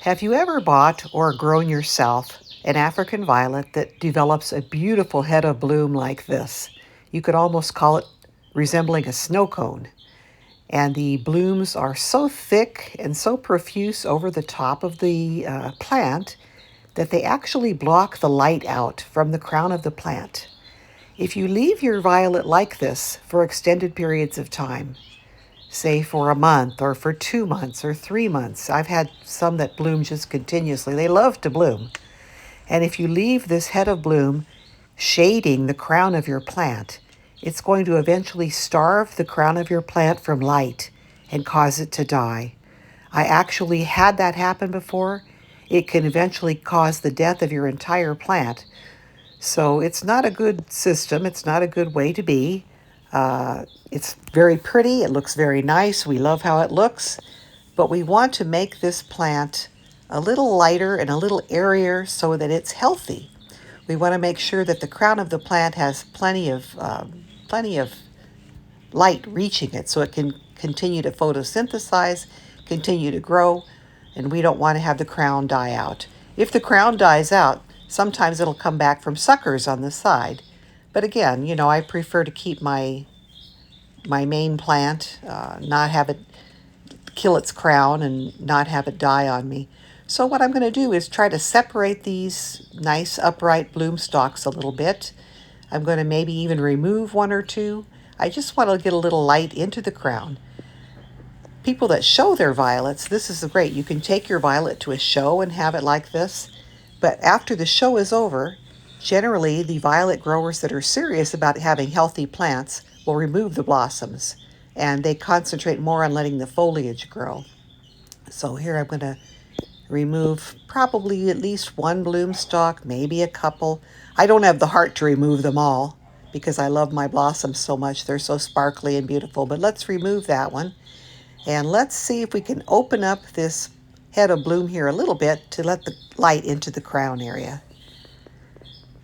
Have you ever bought or grown yourself an African violet that develops a beautiful head of bloom like this? You could almost call it resembling a snow cone. And the blooms are so thick and so profuse over the top of the plant that they actually block the light out from the crown of the plant. If you leave your violet like this for extended periods of time, say for a month or for 2 months or 3 months. I've had some that bloom just continuously. They love to bloom. And if you leave this head of bloom shading the crown of your plant, it's going to eventually starve the crown of your plant from light and cause it to die. I actually had that happen before. It can eventually cause the death of your entire plant. So it's not a good system. It's not a good way to be. It's very pretty. It looks very nice. We love how it looks. But we want to make this plant a little lighter and a little airier so that it's healthy. We want to make sure that the crown of the plant has plenty of light reaching it so it can continue to photosynthesize, continue to grow, and we don't want to have the crown die out. If the crown dies out, sometimes it'll come back from suckers on the side. But again, I prefer to keep my main plant, not have it kill its crown and not have it die on me. So what I'm going to do is try to separate these nice upright bloom stalks a little bit. I'm going to maybe even remove one or two. I just want to get a little light into the crown. People that show their violets, this is great. You can take your violet to a show and have it like this. But after the show is over, generally the violet growers that are serious about having healthy plants will remove the blossoms, and they concentrate more on letting the foliage grow. So here I'm going to remove probably at least one bloom stalk, maybe a couple. I don't have the heart to remove them all because I love my blossoms so much. They're so sparkly and beautiful. But let's remove that one. And let's see if we can open up this head of bloom here a little bit to let the light into the crown area.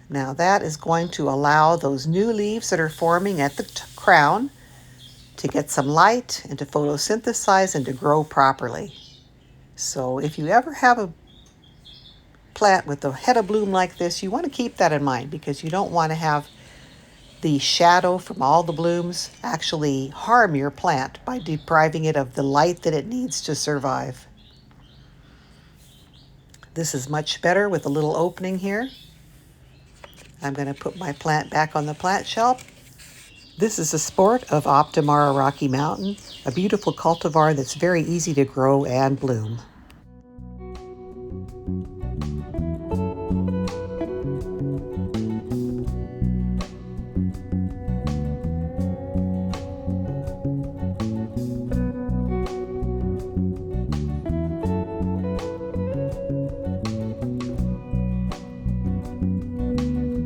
Now that is going to allow those new leaves that are forming at the crown to get some light and to photosynthesize and to grow properly. So if you ever have a plant with a head of bloom like this, you want to keep that in mind because you don't want to have the shadow from all the blooms actually harm your plant by depriving it of the light that it needs to survive. This is much better with a little opening here. I'm going to put my plant back on the plant shelf. This is a sport of Optimara Rocky Mountain, a beautiful cultivar that's very easy to grow and bloom.